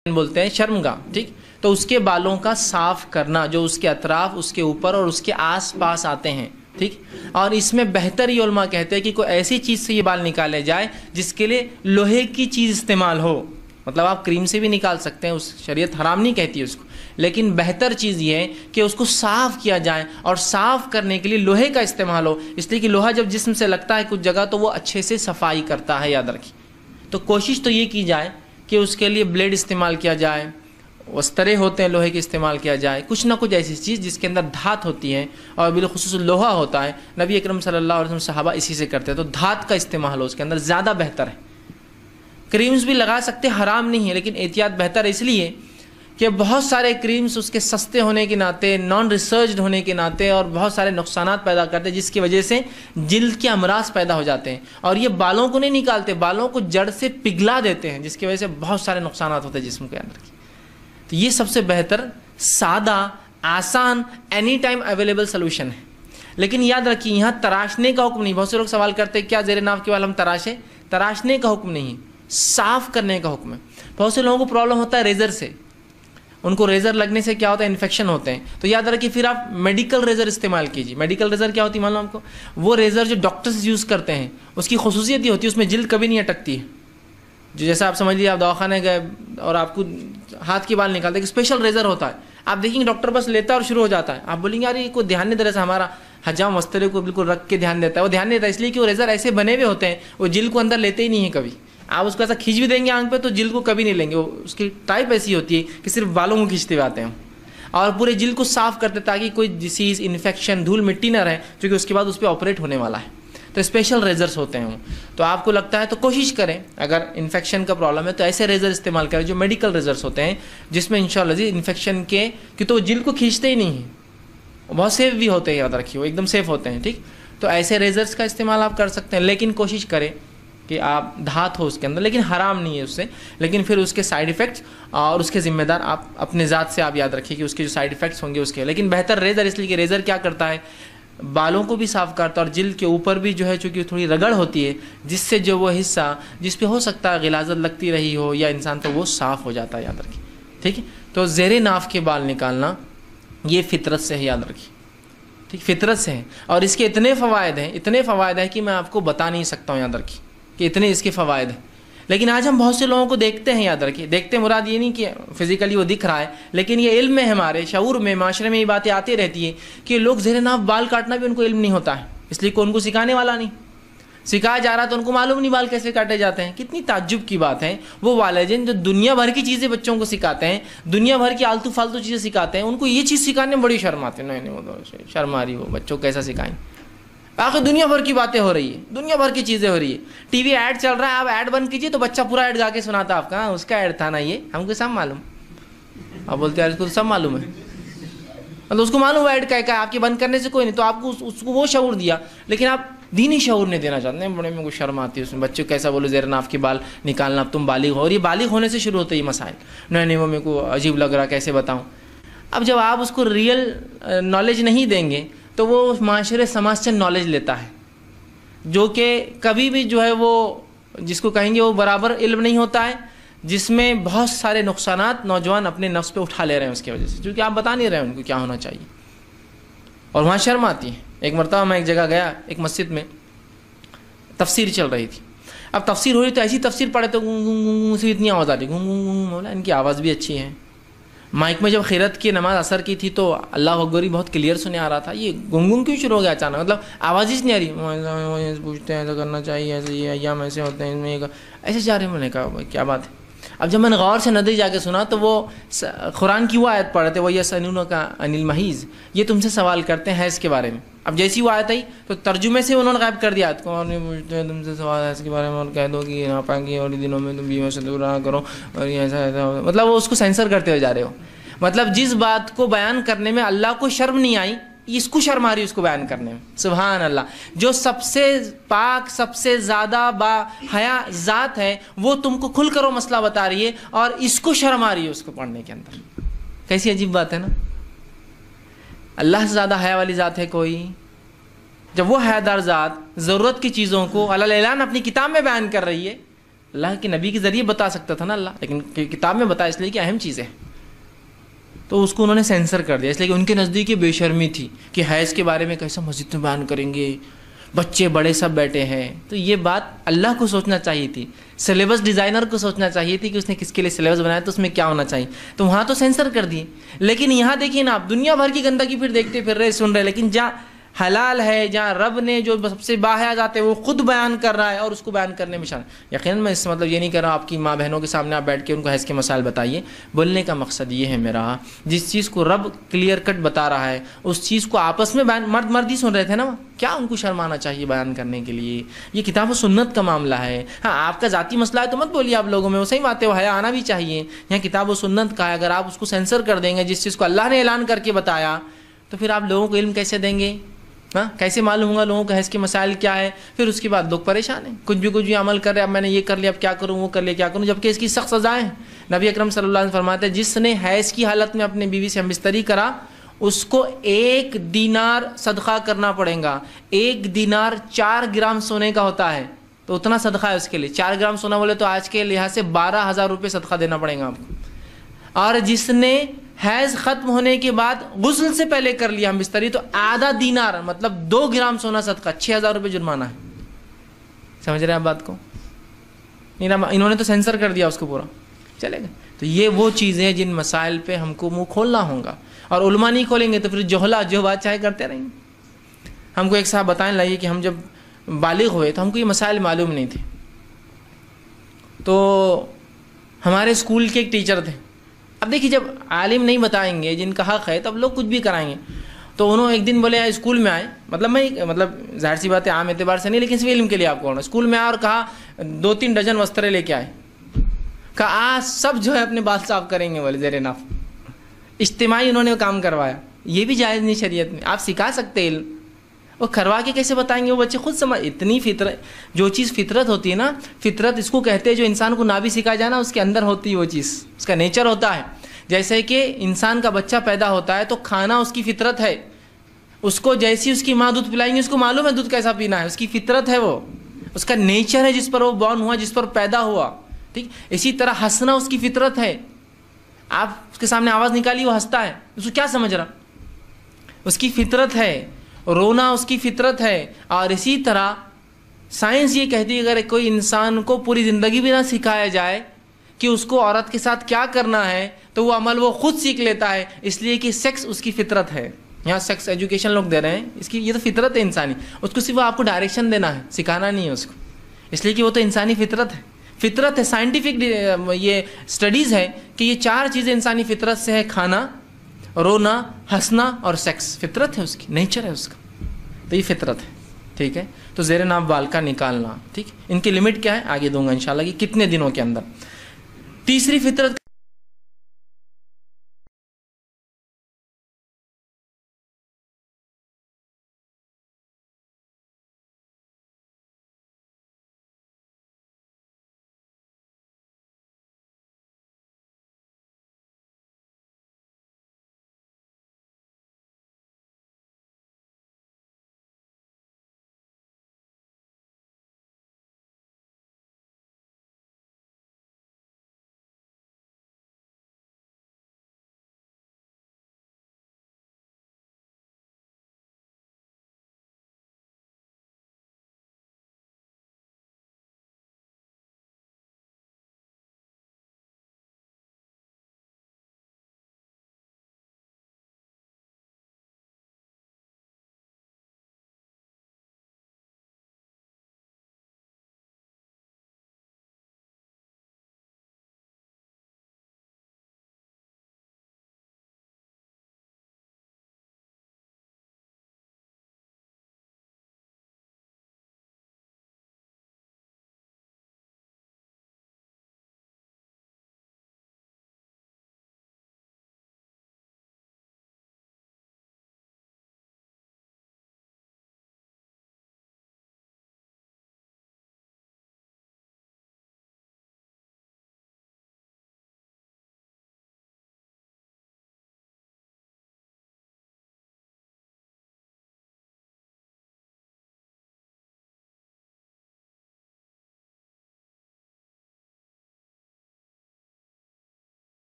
بولتے ہیں شرمگاہ، ٹھیک، تو اس کے بالوں کا صاف کرنا، جو اس کے اطراف، اس کے اوپر اور اس کے آس پاس آتے ہیں، ٹھیک، اور اس میں بہتر یہ علماء کہتے ہیں کہ کوئی ایسی چیز سے یہ بال نکالے جائے جس کے لیے لوہے کی چیز استعمال ہو. مطلب آپ کریم سے بھی نکال سکتے ہیں، اس شریعت حرام نہیں کہتی اس کو، لیکن بہتر چیز یہ ہے کہ اس کو صاف کیا جائے، اور صاف کرنے کے لیے لوہے کا استعمال ہو، اس لیے کہ لوہا جب جسم سے لگتا ہے کچھ جگہ تو وہ اچھے سے صفائی کرتا ہے، یاد رکھیے. تو کوشش تو یہ کی جائے کہ اس کے لیے بلیڈ استعمال کیا جائے، وسترے ہوتے ہیں لوہے کے استعمال کیا جائے، کچھ نہ کچھ ایسی چیز جس کے اندر دھات ہوتی ہے اور بالخصوص لوہا ہوتا ہے. نبی اکرم صلی اللہ علیہ وسلم صحابہ اسی سے کرتے ہیں، تو دھات کا استعمال ہو اس کے اندر زیادہ بہتر ہے. کریمز بھی لگا سکتے، حرام نہیں ہے، لیکن احتیاط بہتر ہے، اس لیے کہ بہت سارے کریمز اس کے سستے ہونے کے ناطے، نان ریسرچڈ ہونے کے ناطے اور بہت سارے نقصانات پیدا کرتے ہیں، جس کی وجہ سے جلد کے امراض پیدا ہو جاتے ہیں، اور یہ بالوں کو نہیں نکالتے، بالوں کو جڑ سے پگھلا دیتے ہیں، جس کی وجہ سے بہت سارے نقصانات ہوتے ہیں جسم کے اندر کی. تو یہ سب سے بہتر، سادہ، آسان، اینی ٹائم اویلیبل سلوشن ہے. لیکن یاد رکھیے یہاں تراشنے کا حکم نہیں. بہت سے لوگ سوال کرتے ہیں کیا زیر ناف کے بال ہم تراشیں؟ تراشنے کا حکم نہیں، صاف کرنے کا حکم ہے. بہت سے لوگوں کو پرابلم ہوتا ہے ریزر سے، ان کو ریزر لگنے سے کیا ہوتا ہے، انفیکشن ہوتے ہیں. تو یاد رکھیے پھر آپ میڈیکل ریزر استعمال کیجیے. میڈیکل ریزر کیا ہوتی ہے معلوم آپ کو؟ وہ ریزر جو ڈاکٹرز یوز کرتے ہیں، اس کی خصوصیت یہ ہوتی ہے اس میں جلد کبھی نہیں اٹکتی ہے. جو جیسا آپ سمجھ لیجیے آپ دواخانے گئے اور آپ کو ہاتھ کے بال نکالتے ہیں، ایک اسپیشل ریزر ہوتا ہے، آپ دیکھیں گے ڈاکٹر بس لیتا ہے اور شروع ہو جاتا ہے. آپ بولیں گے یار یہ کوئی دھیان نہیں دے رہا، سے ہمارا حجام مسترے کو بالکل رکھ کے دھیان دیتا ہے. وہ دھیان نہیں دیتا اس لیے کہ وہ ریزر ایسے بنے ہوئے ہوتے ہیں، وہ جلد کو اندر لیتے ہی نہیں ہیں کبھی. آپ اس کو ایسا کھینچ بھی دیں گے آنکھ پہ تو جلد کو کبھی نہیں لیں گے. وہ اس کی ٹائپ ایسی ہوتی ہے کہ صرف بالوں کو کھینچتے ہوئے آتے ہیں، اور پورے جلد کو صاف کرتے تاکہ کوئی ڈیسیز، انفیکشن، دھول مٹی نہ رہے، کیونکہ اس کے بعد اس پہ آپریٹ ہونے والا ہے. تو اسپیشل ریزرس ہوتے ہیں. تو آپ کو لگتا ہے تو کوشش کریں، اگر انفیکشن کا پرابلم ہے تو ایسے ریزر استعمال کریں جو میڈیکل ریزرس ہوتے ہیں، جس میں انشاءاللہ انفیکشن کے کہ تو جلد کو کھینچتے ہی نہیں ہیں، بہت سیف بھی ہوتے ہیں، یاد رکھیے وہ ایک دم سیف ہوتے ہیں، ٹھیک. تو ایسے ریزرس کا استعمال آپ کر سکتے ہیں، لیکن کوشش کریں کہ آپ دھات ہو اس کے اندر، لیکن حرام نہیں ہے اس سے. لیکن پھر اس کے سائیڈ ایفیکٹس اور اس کے ذمہ دار آپ اپنے ذات سے آپ یاد رکھیے کہ اس کے جو سائیڈ ایفیکٹس ہوں گے اس کے. لیکن بہتر ریزر، اس لیے کہ ریزر کیا کرتا ہے، بالوں کو بھی صاف کرتا ہے، اور جلد کے اوپر بھی جو ہے چونکہ تھوڑی رگڑ ہوتی ہے، جس سے جو وہ حصہ جس پہ ہو سکتا ہے غلاظت لگتی رہی ہو یا انسان، تو وہ صاف ہو جاتا ہے، یاد رکھیے، ٹھیک ہے. تو زیر ناف کے بال نکالنا یہ فطرت سے ہے، یاد رکھیے، ٹھیک، فطرت سے ہے. اور اس کے اتنے فوائد ہیں کہ میں آپ کو بتا نہیں سکتا ہوں، یاد رکھیے کہ اتنے اس کے فوائد ہیں. لیکن آج ہم بہت سے لوگوں کو دیکھتے ہیں، یاد رکھیے، دیکھتے مراد یہ نہیں کہ فزیکلی وہ دکھ رہا ہے، لیکن یہ علم میں، ہمارے شعور میں، معاشرے میں یہ باتیں آتی رہتی ہیں کہ لوگ زیر ناف بال کاٹنا بھی ان کو علم نہیں ہوتا ہے، اس لیے کہ ان کو سکھانے والا نہیں. سکھایا جا رہا تو ان کو معلوم نہیں بال کیسے کاٹے جاتے ہیں. کتنی تعجب کی بات ہے، وہ والدین جو دنیا بھر کی چیزیں بچوں کو سکھاتے ہیں، دنیا بھر کی آلتو فالتو چیزیں سکھاتے ہیں، ان کو یہ چیز سکھانے میں بڑی شرم آتی ہے. نہیں وہ تو شرم آ رہی ہو، بچوں کو کیسا سکھائیں؟ آخر دنیا بھر کی باتیں ہو رہی ہے، دنیا بھر کی چیزیں ہو رہی ہے. ٹی وی ایڈ چل رہا ہے، آپ ایڈ بند کیجیے تو بچہ پورا ایڈ گا کے سناتا آپ کا، اس کا ایڈ تھا نا، یہ ہم کو سب معلوم. آپ بولتے ہیں اس کو سب معلوم ہے، مطلب اس کو معلوم ایڈ کا ہے، آپ کے بند کرنے سے کوئی نہیں. تو آپ کو اس کو وہ شعور دیا، لیکن آپ دینی شعور نہیں دینا چاہتے ہیں. بڑے میں کو شرم آتی ہے اس میں، بچوں کو کیسا بولو زیر ناف کے بال نکالنا، اب تم بالغ ہو، اور یہ بالغ ہونے سے شروع ہوتے ہیں یہ مسائل. نہیں وہ میرے کو عجیب لگ رہا، کیسے بتاؤں. اب جب آپ اس کو ریئل نالج نہیں دیں گے تو وہ معاشرے سماج سے نالج لیتا ہے، جو کہ کبھی بھی جو ہے وہ جس کو کہیں گے وہ برابر علم نہیں ہوتا ہے، جس میں بہت سارے نقصانات نوجوان اپنے نفس پہ اٹھا لے رہے ہیں اس کی وجہ سے، کیونکہ آپ بتا نہیں رہے ہیں ان کو کیا ہونا چاہیے، اور وہاں شرم آتی ہے. ایک مرتبہ میں ایک جگہ گیا، ایک مسجد میں تفسیر چل رہی تھی. اب تفسیر ہو رہی تو ایسی تفسیر پڑھے تو گوں گوں گوں سے اتنی آواز آ رہی، گوں گوں گوں، بولا ان کی آواز بھی اچھی ہے. مائک میں جب خیرت کی نماز اثر کی تھی تو اللہ اکبر بہت کلیئر سنے آ رہا تھا. یہ گنگن کیوں شروع ہو گیا اچانک، مطلب آواز ہی نہیں آ رہی. پوچھتے ہیں ایسا کرنا چاہیے، ایسے یہ ایام ایسے ہوتے ہیں، اس میں ایسے جا رہے ہیں. میں نے کہا کیا بات ہے. اب جب میں نے غور سے ندی جا کے سنا تو وہ قرآن کی وہ آیت پڑھ رہے تھے، وہ یسألونک کا عن المحیض، یہ تم سے سوال کرتے ہیں حیض کے بارے میں. اب جیسی وہ آیت آئی تو ترجمے سے انہوں نے غائب کر دیا آیت کو. پوچھتے ہیں تم سے سوال حیض کے بارے میں، اور کہہ دو کہ ناپاکی اور دنوں میں تم بیویوں سے دور رہا کرو، اور یہ ایسا مطلب وہ اس کو سینسر کرتے ہوئے جا رہے ہو. مطلب جس بات کو بیان کرنے میں اللہ کو شرم نہیں آئی، اس کو شرم آ رہی اس کو بیان کرنے میں. سبحان اللہ. جو سب سے پاک، سب سے زیادہ با حیا ذات ہے، وہ تم کو کھل کر وہ مسئلہ بتا رہی ہے، اور اس کو شرم آ رہی ہے اس کو پڑھنے کے اندر. کیسی عجیب بات ہے نا. اللہ سے زیادہ حیا والی ذات ہے کوئی؟ جب وہ حیادار ذات ضرورت کی چیزوں کو علی الاعلان اپنی کتاب میں بیان کر رہی ہے اللہ کے نبی کے ذریعے بتا سکتا تھا نا اللہ، لیکن کتاب میں بتا اس لیے کہ اہم چیز ہے، تو اس کو انہوں نے سینسر کر دیا، اس لیے کہ ان کے نزدیک یہ بے شرمی تھی کہ حیض کے بارے میں کیسا مسجد میں بیان کریں گے، بچے بڑے سب بیٹھے ہیں. تو یہ بات اللہ کو سوچنا چاہیے تھی، سلیبس ڈیزائنر کو سوچنا چاہیے تھی کہ اس نے کس کے لیے سلیبس بنایا تو اس میں کیا ہونا چاہیے، تو وہاں تو سینسر کر دیے. لیکن یہاں دیکھیے نا، آپ دنیا بھر کی گندگی پھر دیکھتے پھر رہے سن رہے، لیکن جہاں حلال ہے، جہاں رب نے جو سب سے باحیا ذات ہے وہ خود بیان کر رہا ہے اور اس کو بیان کرنے میں شان. یقیناً میں اس مطلب یہ نہیں کر رہا آپ کی ماں بہنوں کے سامنے آپ بیٹھ کے ان کو حیض کے مسائل بتائیے، بولنے کا مقصد یہ ہے میرا، جس چیز کو رب کلیئر کٹ بتا رہا ہے اس چیز کو آپس میں بیان، مرد مرد ہی سن رہے تھے نا، کیا ان کو شرمانا چاہیے بیان کرنے کے لیے؟ یہ کتاب و سنت کا معاملہ ہے. ہاں آپ کا ذاتی مسئلہ ہے تو مت بولیے آپ لوگوں میں، وہ صحیح بات ہے، وہ حیا آنا بھی چاہیے. یہاں کتاب و سنت کا ہے، اگر آپ اس کو سینسر کر دیں گے، جس چیز کو اللہ نے اعلان کر کے بتایا، تو پھر آپ لوگوں کو علم کیسے دیں گے؟ ہاں کیسے معلوم ہوگا لوگوں کو حیض کے مسائل کیا ہے؟ پھر اس کے بعد لوگ پریشان ہیں، کچھ بھی عمل کر رہے، اب میں نے یہ کر لیا اب کیا کروں، وہ کر لیا کیا کروں، جبکہ اس کی سخت سزائیں ہیں. نبی اکرم صلی اللہ علیہ وسلم فرماتے ہیں جس نے حیض کی حالت میں اپنی بیوی سے ہمبستری کرا اس کو 1 دینار صدقہ کرنا پڑے گا. 1 دینار 4 گرام سونے کا ہوتا ہے، تو اتنا صدقہ ہے اس کے لیے. 4 گرام سونا بولے تو آج کے لحاظ سے 12,000 روپے صدقہ دینا پڑے گا آپ کو. اور جس نے حیض ختم ہونے کے بعد غسل سے پہلے کر لیا ہم بستری تو آدھا دینار مطلب 2 گرام سونا صدقہ، 6,000 روپے جرمانہ ہے. سمجھ رہے ہیں آپ بات کو؟ انہوں نے تو سینسر کر دیا اس کو پورا، چلے گا. تو یہ وہ چیزیں ہیں جن مسائل پہ ہم کو منہ کھولنا ہوگا، اور علماء نہیں کھولیں گے تو پھر جوہلا جو بات چاہے کرتے رہیں گے. ہم کو ایک صاحب بتائیں لگے کہ ہم جب بالغ ہوئے تو ہم کو یہ مسائل معلوم نہیں تھے، تو ہمارے اسکول کے ایک ٹیچر تھے. اب دیکھیے جب عالم نہیں بتائیں گے جن کا حق ہے تب لوگ کچھ بھی کرائیں گے. تو انہوں ایک دن بولے اسکول میں آئے، مطلب ظاہر سی بات ہے عام اعتبار سے نہیں لیکن صرف علم کے لیے آپ کو اسکول میں آئے اور کہا 2-3 ڈزن وسترے لے کے آئے، کہا آج سب جو ہے اپنے بال صاف کریں گے، بولے زیر ناف. اجتماعی انہوں نے کام کروایا. یہ بھی جائز نہیں شریعت میں، آپ سکھا سکتے علم، وہ کروا کے کیسے بتائیں گے؟ وہ بچے خود سمجھ، اتنی فطرت، جو چیز فطرت ہوتی ہے نا، فطرت اس کو کہتے ہیں جو انسان کو نہ بھی سکھایا جائے نا اس کے اندر ہوتی ہے وہ چیز، اس کا نیچر ہوتا ہے. جیسے کہ انسان کا بچہ پیدا ہوتا ہے تو کھانا اس کی فطرت ہے، اس کو جیسی اس کی ماں دودھ پلائیں گی اس کو معلوم ہے دودھ کیسا پینا ہے، اس کی فطرت ہے، وہ اس کا نیچر ہے جس پر وہ بورن ہوا، جس پر پیدا ہوا. ٹھیک، اسی طرح ہنسنا اس کی فطرت ہے. آپ اس کے سامنے آواز نکالی وہ ہنستا ہے، اس کو کیا سمجھ رہا؟ اس کی فطرت ہے. رونا اس کی فطرت ہے. اور اسی طرح سائنس یہ کہتی ہے اگر کوئی انسان کو پوری زندگی بھی نہ سکھایا جائے کہ اس کو عورت کے ساتھ کیا کرنا ہے تو وہ عمل وہ خود سیکھ لیتا ہے، اس لیے کہ سیکس اس کی فطرت ہے. یہاں سیکس ایجوکیشن لوگ دے رہے ہیں، اس کی یہ تو فطرت ہے انسانی، اس کو صرف آپ کو ڈائریکشن دینا ہے، سکھانا نہیں ہے اس کو، اس لیے کہ وہ تو انسانی فطرت ہے. فطرت ہے، سائنٹیفک یہ اسٹڈیز ہے کہ یہ 4 چیزیں انسانی فطرت سے ہے، کھانا، رونا، ہنسنا اور سیکس. فطرت ہے اس کی، نیچر ہے اس کا، تو یہ فطرت ہے. ٹھیک ہے، تو زیر ناف بال کا نکالنا، ٹھیک، ان کی لمٹ کیا ہے آگے دوں گا انشاءاللہ کہ کتنے دنوں کے اندر. تیسری فطرت